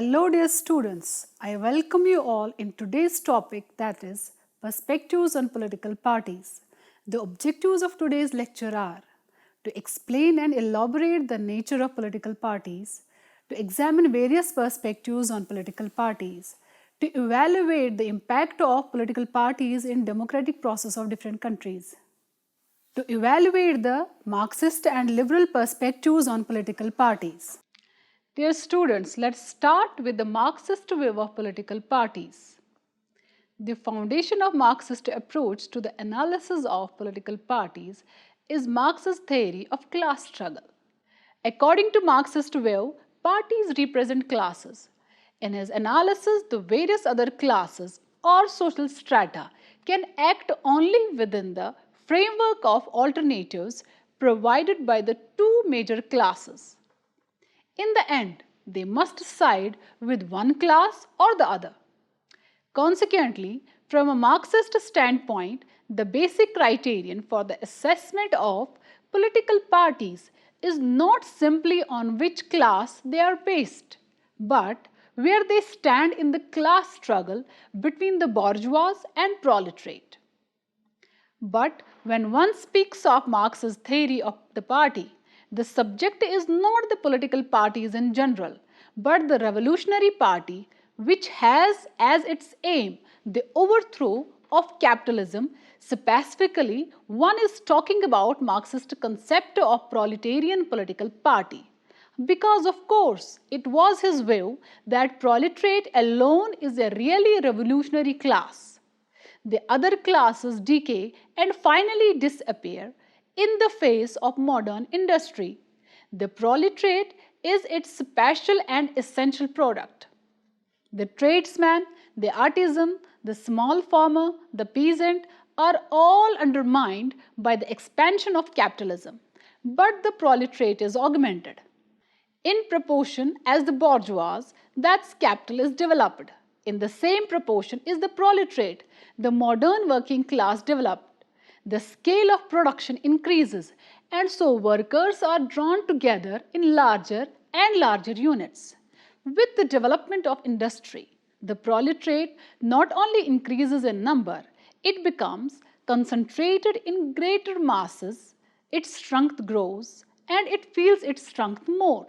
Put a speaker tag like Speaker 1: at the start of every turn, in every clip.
Speaker 1: Hello dear students, I welcome you all in today's topic, that is perspectives on political parties. The objectives of today's lecture are to explain and elaborate the nature of political parties, to examine various perspectives on political parties, to evaluate the impact of political parties in democratic process of different countries, to evaluate the Marxist and liberal perspectives on political parties. Dear students, let's start with the Marxist view of political parties. The foundation of Marxist approach to the analysis of political parties is Marx's theory of class struggle. According to Marxist view, parties represent classes. In his analysis, the various other classes or social strata can act only within the framework of alternatives provided by the two major classes. In the end, they must side with one class or the other. Consequently, from a Marxist standpoint, the basic criterion for the assessment of political parties is not simply on which class they are based, but where they stand in the class struggle between the bourgeois and proletariat. But when one speaks of Marx's theory of the party, the subject is not the political parties in general, but the Revolutionary Party, which has as its aim the overthrow of capitalism. Specifically, one is talking about Marxist concept of proletarian political party. Because of course, it was his view that proletariat alone is a really revolutionary class. The other classes decay and finally disappear in the face of modern industry. The proletariat is its special and essential product. The tradesman, the artisan, the small farmer, the peasant are all undermined by the expansion of capitalism, but the proletariat is augmented. In proportion as the bourgeois, that's capital, is developed, in the same proportion is the proletariat, the modern working class, developed. The scale of production increases, and so workers are drawn together in larger and larger units. With the development of industry, the proletariat not only increases in number, it becomes concentrated in greater masses, its strength grows, and it feels its strength more.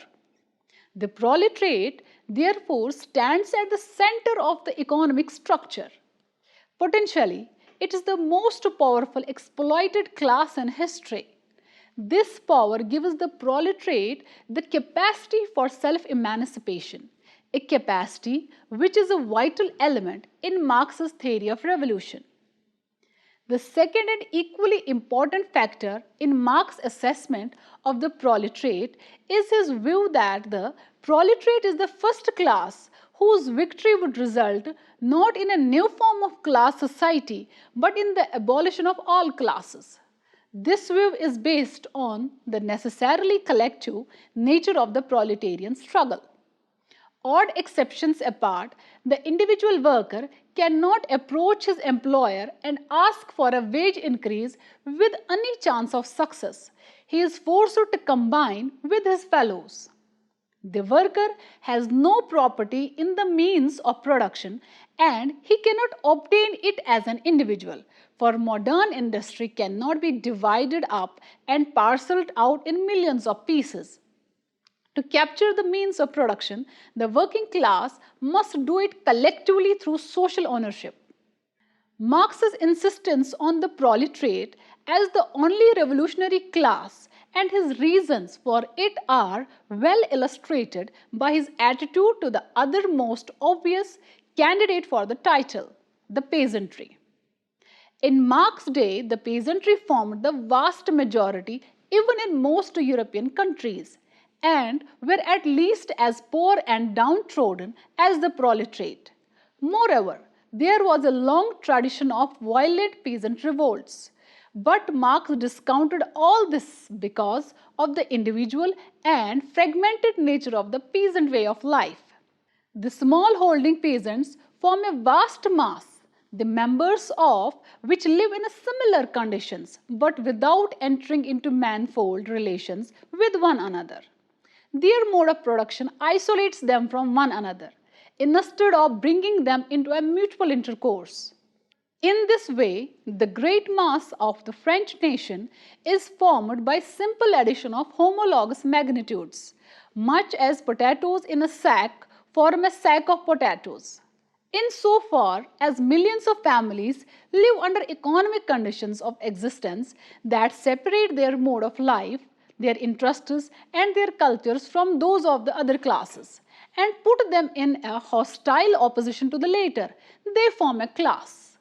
Speaker 1: The proletariat therefore stands at the center of the economic structure. Potentially, it is the most powerful exploited class in history. This power gives the proletariat the capacity for self-emancipation, a capacity which is a vital element in Marx's theory of revolution. The second and equally important factor in Marx's assessment of the proletariat is his view that the proletariat is the first class whose victory would result not in a new form of class society but in the abolition of all classes. This view is based on the necessarily collective nature of the proletarian struggle. Odd exceptions apart, the individual worker cannot approach his employer and ask for a wage increase with any chance of success. He is forced to combine with his fellows. The worker has no property in the means of production and he cannot obtain it as an individual, for modern industry cannot be divided up and parceled out in millions of pieces. To capture the means of production, the working class must do it collectively through social ownership. Marx's insistence on the proletariat as the only revolutionary class and his reasons for it are well illustrated by his attitude to the other most obvious candidate for the title, the peasantry. In Marx's day, the peasantry formed the vast majority even in most European countries and were at least as poor and downtrodden as the proletariat. Moreover, there was a long tradition of violent peasant revolts. But Marx discounted all this because of the individual and fragmented nature of the peasant way of life. The small-holding peasants form a vast mass, the members of which live in similar conditions but without entering into manifold relations with one another. Their mode of production isolates them from one another. instead of bringing them into a mutual intercourse. In this way, the great mass of the French nation is formed by simple addition of homologous magnitudes, much as potatoes in a sack form a sack of potatoes. Insofar as millions of families live under economic conditions of existence that separate their mode of life, their interests and their cultures from those of the other classes and put them in a hostile opposition to the latter, they form a class.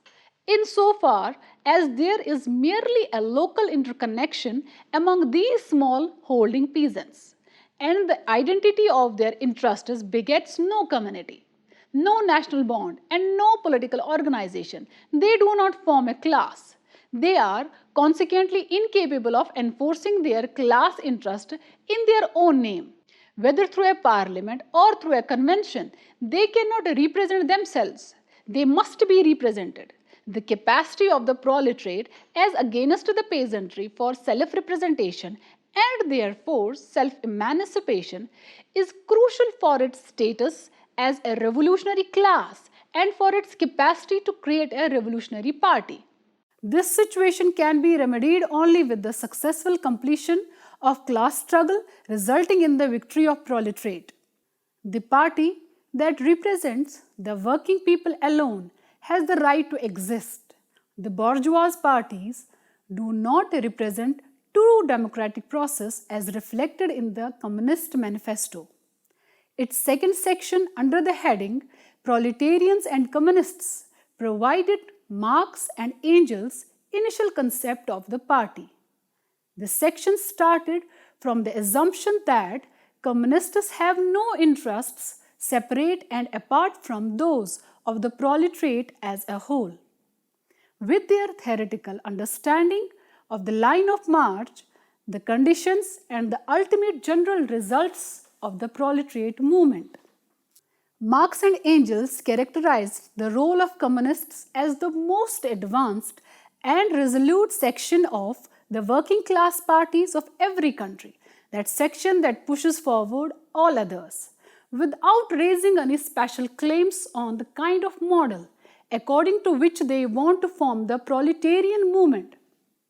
Speaker 1: Insofar as there is merely a local interconnection among these small holding peasants, and the identity of their interests begets no community, no national bond, and no political organization. They do not form a class. They are consequently incapable of enforcing their class interest in their own name. Whether through a parliament or through a convention, they cannot represent themselves. They must be represented. The capacity of the proletariat as against the peasantry for self-representation and therefore self-emancipation is crucial for its status as a revolutionary class and for its capacity to create a revolutionary party. This situation can be remedied only with the successful completion of class struggle resulting in the victory of proletariat. The party that represents the working people alone has the right to exist. The bourgeois parties do not represent true democratic process as reflected in the Communist Manifesto. Its second section under the heading Proletarians and Communists provided Marx and Engels' initial concept of the party. The section started from the assumption that communists have no interests separate and apart from those of the proletariat as a whole. With their theoretical understanding of the line of march, the conditions and the ultimate general results of the proletariat movement. Marx and Engels characterized the role of communists as the most advanced and resolute section of the working class parties of every country, that section that pushes forward all others, without raising any special claims on the kind of model according to which they want to form the proletarian movement.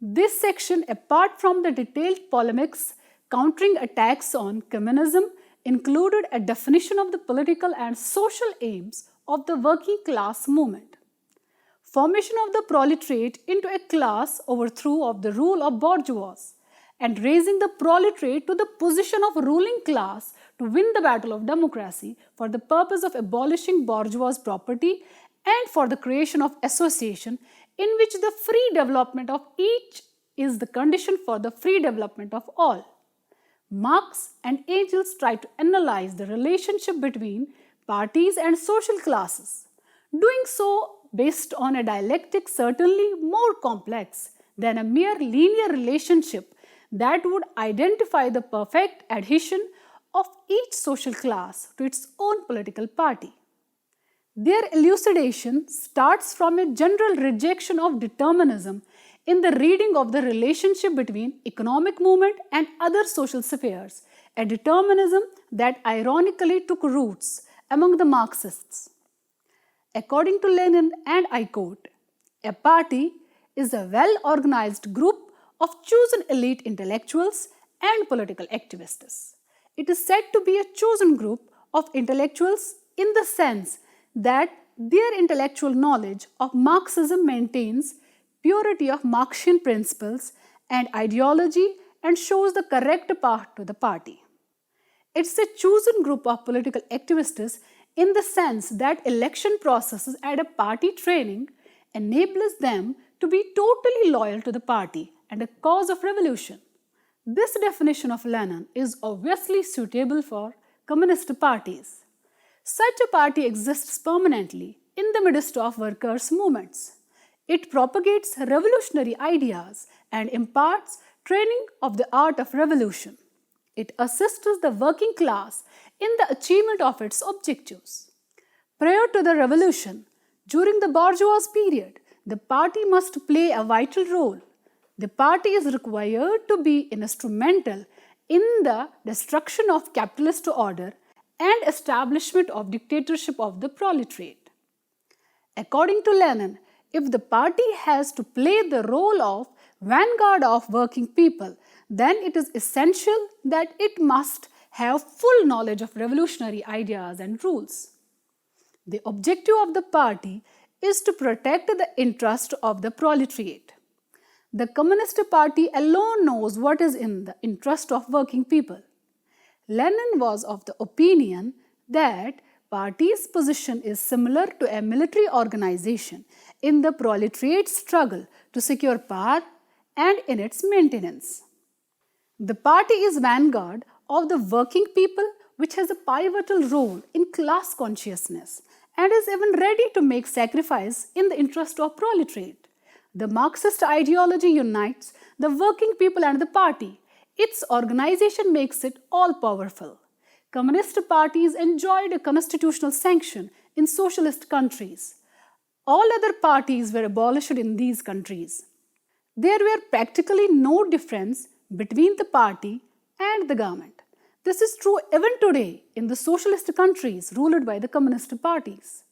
Speaker 1: This section, apart from the detailed polemics countering attacks on communism, included a definition of the political and social aims of the working class movement. Formation of the proletariat into a class overthrow of the rule of bourgeois and raising the proletariat to the position of ruling class to win the battle of democracy for the purpose of abolishing bourgeois property and for the creation of association in which the free development of each is the condition for the free development of all. Marx and Engels try to analyze the relationship between parties and social classes, doing so based on a dialectic certainly more complex than a mere linear relationship that would identify the perfect adhesion of each social class to its own political party. Their elucidation starts from a general rejection of determinism in the reading of the relationship between economic movement and other social spheres, a determinism that ironically took roots among the Marxists. According to Lenin, and I quote, "A party is a well-organized group of chosen elite intellectuals and political activists. It is said to be a chosen group of intellectuals in the sense that their intellectual knowledge of Marxism maintains purity of Marxian principles and ideology and shows the correct path to the party. It's a chosen group of political activists in the sense that election processes at a party training enables them to be totally loyal to the party and a cause of revolution. This definition of Lenin is obviously suitable for communist parties. Such a party exists permanently in the midst of workers' movements. It propagates revolutionary ideas and imparts training of the art of revolution. It assists the working class in the achievement of its objectives. Prior to the revolution, during the bourgeois period, the party must play a vital role. The party is required to be instrumental in the destruction of capitalist order and establishment of dictatorship of the proletariat. According to Lenin, if the party has to play the role of vanguard of working people, then it is essential that it must have full knowledge of revolutionary ideas and rules. The objective of the party is to protect the interest of the proletariat. The Communist Party alone knows what is in the interest of working people. Lenin was of the opinion that party's position is similar to a military organization in the proletariat's struggle to secure power and in its maintenance. The party is vanguard of the working people, which has a pivotal role in class consciousness and is even ready to make sacrifice in the interest of proletariat. The Marxist ideology unites the working people and the party. Its organization makes it all-powerful. Communist parties enjoyed a constitutional sanction in socialist countries. All other parties were abolished in these countries. There were practically no difference between the party and the government. This is true even today in the socialist countries ruled by the communist parties.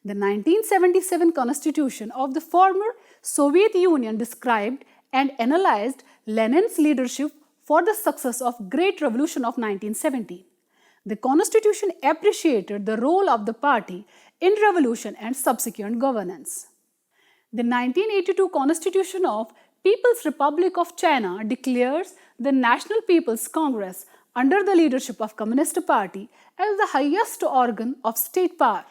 Speaker 1: The 1977 constitution of the former Soviet Union described and analyzed Lenin's leadership for the success of Great Revolution of 1917. The constitution appreciated the role of the party in revolution and subsequent governance. The 1982 constitution of People's Republic of China declares the National People's Congress under the leadership of Communist Party as the highest organ of state power.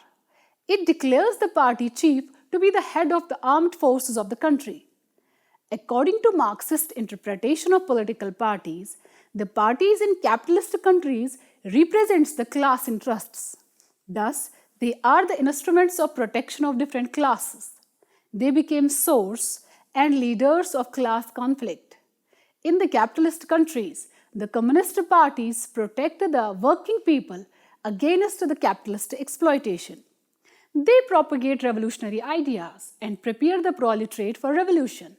Speaker 1: It declares the party chief to be the head of the armed forces of the country. According to Marxist interpretation of political parties, the parties in capitalist countries represents the class interests. Thus, they are the instruments of protection of different classes. They became source and leaders of class conflict. In the capitalist countries, the communist parties protect the working people against the capitalist exploitation. They propagate revolutionary ideas and prepare the proletariat for revolution.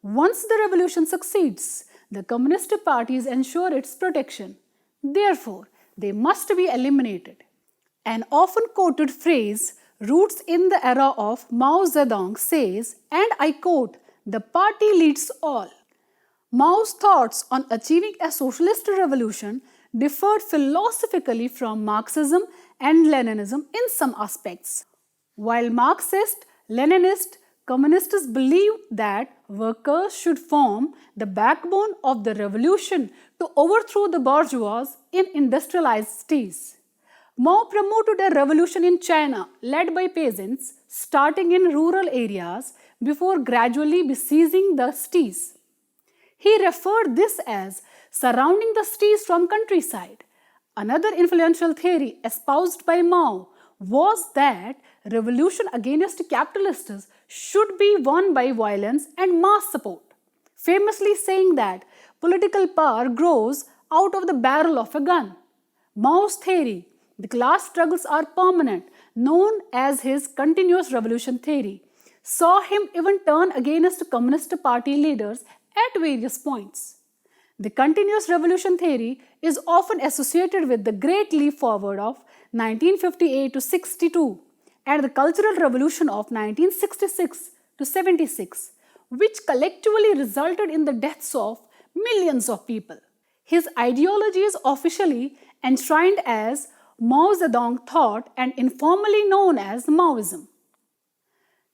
Speaker 1: Once the revolution succeeds, the communist parties ensure its protection. Therefore, they must be eliminated. An often quoted phrase, roots in the era of Mao Zedong, says, and I quote, "The party leads all." Mao's thoughts on achieving a socialist revolution differed philosophically from Marxism and Leninism in some aspects. While Marxist, Leninist, Communists believed that workers should form the backbone of the revolution to overthrow the bourgeois in industrialized cities. Mao promoted a revolution in China led by peasants starting in rural areas before gradually besieging the cities. He referred this as surrounding the cities from countryside. Another influential theory espoused by Mao was that revolution against capitalists should be won by violence and mass support, famously saying that political power grows out of the barrel of a gun. Mao's theory, the class struggles are permanent, known as his continuous revolution theory, saw him even turn against Communist Party leaders at various points. The continuous revolution theory is often associated with the Great Leap Forward of 1958 to 62 and the Cultural Revolution of 1966 to 76, which collectively resulted in the deaths of millions of people. His ideology is officially enshrined as Mao Zedong thought and informally known as Maoism.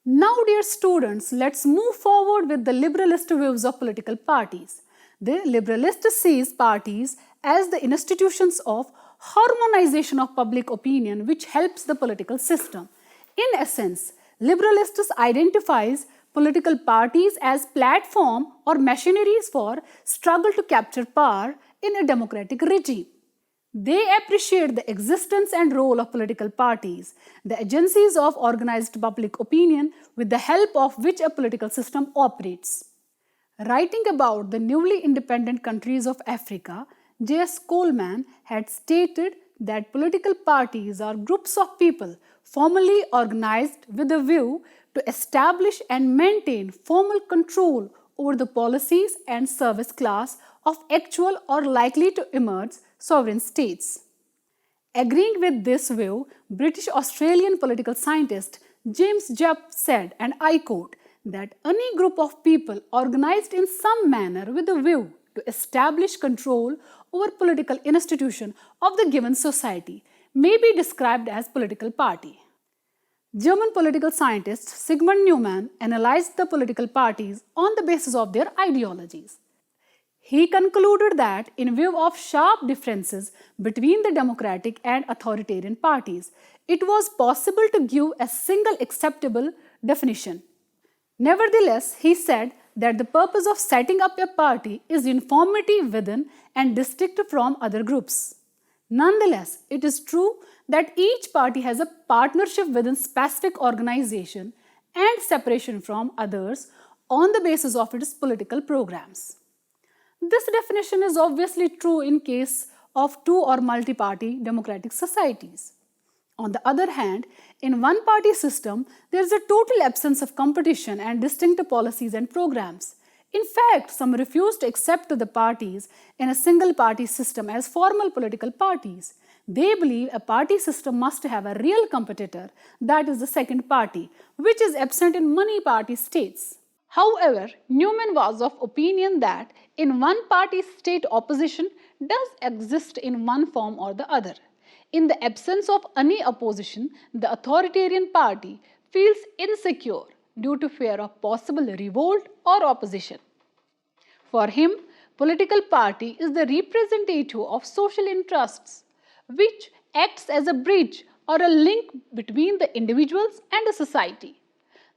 Speaker 1: Now, dear students, let's move forward with the liberalist views of political parties. The liberalist sees parties as the institutions of harmonization of public opinion which helps the political system. In essence, liberalists identifies political parties as platform or machineries for struggle to capture power in a democratic regime. They appreciate the existence and role of political parties, the agencies of organized public opinion with the help of which a political system operates. Writing about the newly independent countries of Africa, J.S. Coleman had stated that political parties are groups of people formally organized with a view to establish and maintain formal control over the policies and service class of actual or likely to emerge sovereign states. Agreeing with this view, British Australian political scientist James Jupp said, and I quote, that any group of people organized in some manner with a view to establish control over political institution of the given society may be described as political party. German political scientist Sigmund Neumann analyzed the political parties on the basis of their ideologies. He concluded that, in view of sharp differences between the democratic and authoritarian parties, it was possible to give a single acceptable definition. Nevertheless, he said that the purpose of setting up a party is uniformity within and distinct from other groups. Nonetheless, it is true that each party has a partnership within specific organization and separation from others on the basis of its political programs. This definition is obviously true in case of two or multi-party democratic societies. On the other hand, in one-party system, there is a total absence of competition and distinct policies and programs. In fact, some refuse to accept the parties in a single-party system as formal political parties. They believe a party system must have a real competitor, that is the second party, which is absent in many party states. However, Neumann was of opinion that in one-party state opposition does exist in one form or the other. In the absence of any opposition, the authoritarian party feels insecure due to fear of possible revolt or opposition. For him, political party is the representative of social interests, which acts as a bridge or a link between the individuals and the society.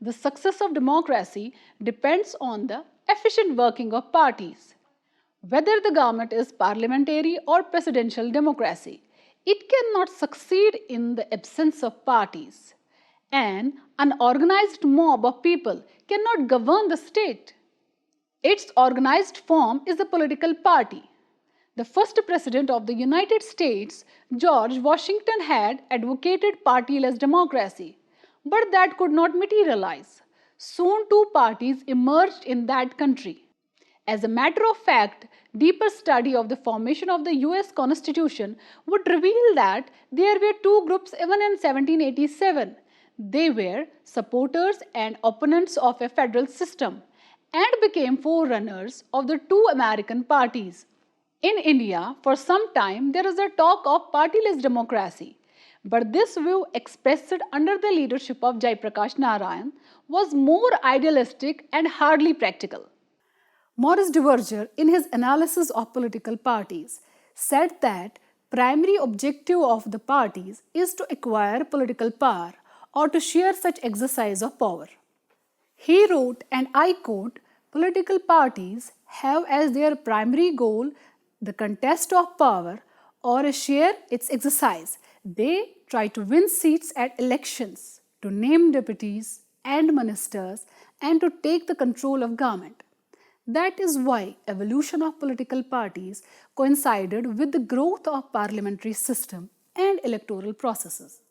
Speaker 1: The success of democracy depends on the efficient working of parties. Whether the government is parliamentary or presidential democracy, it cannot succeed in the absence of parties. An unorganized mob of people cannot govern the state. Its organized form is the political party. The first president of the United States, George Washington, had advocated partyless democracy, but that could not materialize. Soon two parties emerged in that country. As a matter of fact, deeper study of the formation of the US Constitution would reveal that there were two groups even in 1787. They were supporters and opponents of a federal system and became forerunners of the two American parties. In India, for some time, there is a talk of partyless democracy. But this view, expressed under the leadership of Jayaprakash Narayan, was more idealistic and hardly practical. Maurice Duverger, in his analysis of political parties, said that primary objective of the parties is to acquire political power or to share such exercise of power. He wrote, and I quote, "Political parties have as their primary goal the contest of power or a share its exercise. They try to win seats at elections, to name deputies and ministers, and to take the control of government. That is why evolution of political parties coincided with the growth of parliamentary system and electoral processes.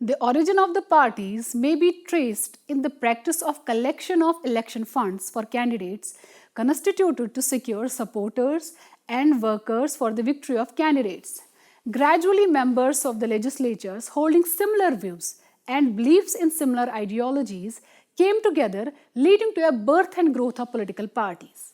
Speaker 1: The origin of the parties may be traced in the practice of collection of election funds for candidates constituted to secure supporters and workers for the victory of candidates. Gradually, members of the legislatures holding similar views and beliefs in similar ideologies came together, leading to a birth and growth of political parties.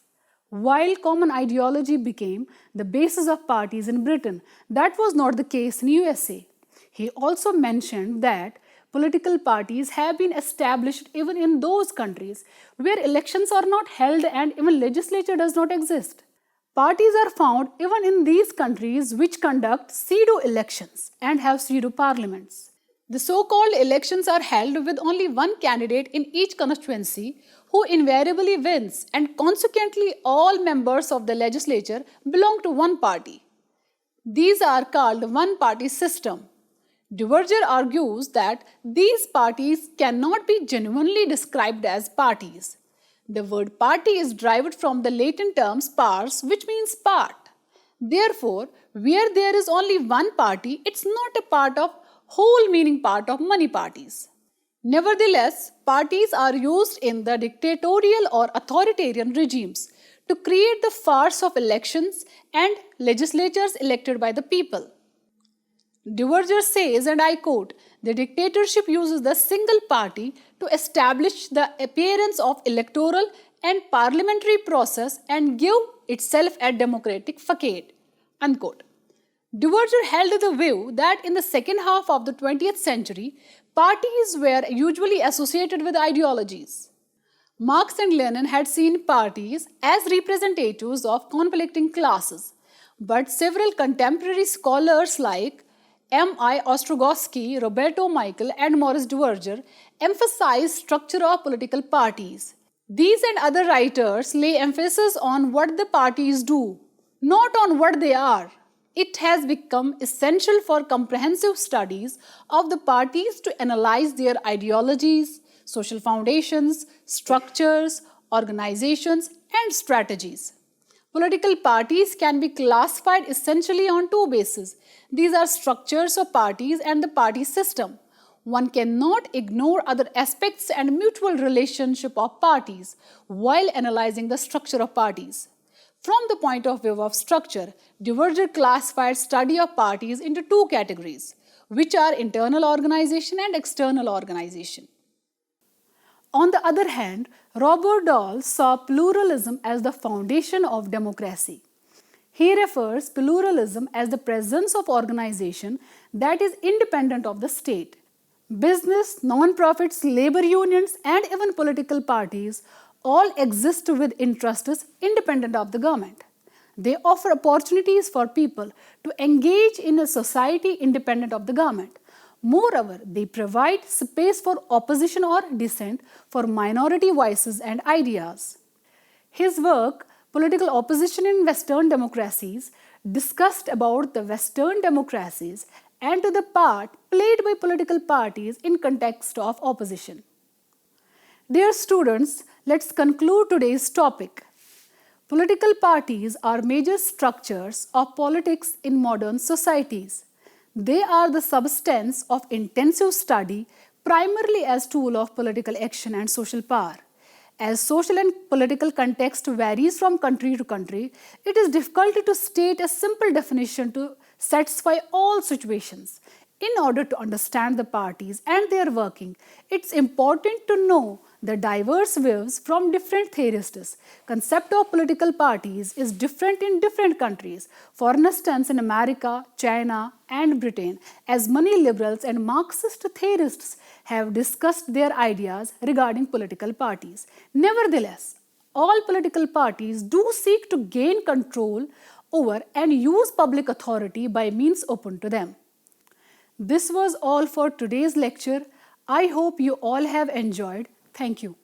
Speaker 1: While common ideology became the basis of parties in Britain, that was not the case in USA. He also mentioned that political parties have been established even in those countries where elections are not held and even legislature does not exist. Parties are found even in these countries which conduct pseudo elections and have pseudo parliaments. The so-called elections are held with only one candidate in each constituency who invariably wins, and consequently all members of the legislature belong to one party. These are called one-party system. Duverger argues that these parties cannot be genuinely described as parties. The word party is derived from the Latin term pars, which means part. Therefore, where there is only one party, it's not a part of whole, meaning part of many parties. Nevertheless, parties are used in the dictatorial or authoritarian regimes to create the farce of elections and legislatures elected by the people. Duverger says, and I quote, "The dictatorship uses the single party to establish the appearance of electoral and parliamentary process and give itself a democratic facade." Unquote. Duverger held the view that in the second half of the 20th century, parties were usually associated with ideologies. Marx and Lenin had seen parties as representatives of conflicting classes, but several contemporary scholars like M.I. Ostrogowski, Roberto Michel, and Maurice Duverger emphasize structure of political parties. These and other writers lay emphasis on what the parties do, not on what they are. It has become essential for comprehensive studies of the parties to analyze their ideologies, social foundations, structures, organizations, and strategies. Political parties can be classified essentially on two bases. These are structures of parties and the party system. One cannot ignore other aspects and mutual relationship of parties while analyzing the structure of parties. From the point of view of structure, Duverger classified study of parties into two categories, which are internal organization and external organization. On the other hand, Robert Dahl saw pluralism as the foundation of democracy. He refers pluralism as the presence of organization that is independent of the state. Business, non-profits, labor unions, and even political parties all exist with interests independent of the government. They offer opportunities for people to engage in a society independent of the government. Moreover, they provide space for opposition or dissent for minority voices and ideas. His work, Political Opposition in Western Democracies, discussed about the Western democracies and to the part played by political parties in context of opposition. Dear students, let's conclude today's topic. Political parties are major structures of politics in modern societies. They are the substance of intensive study primarily as tool of political action and social power. As social and political context varies from country to country, it is difficult to state a simple definition to satisfy all situations. In order to understand the parties and their working, it's important to know the diverse views from different theorists. Concept of political parties is different in different countries. For instance, in America, China, and Britain, as many liberals and Marxist theorists have discussed their ideas regarding political parties. Nevertheless, all political parties do seek to gain control over and use public authority by means open to them. This was all for today's lecture. I hope you all have enjoyed. Thank you.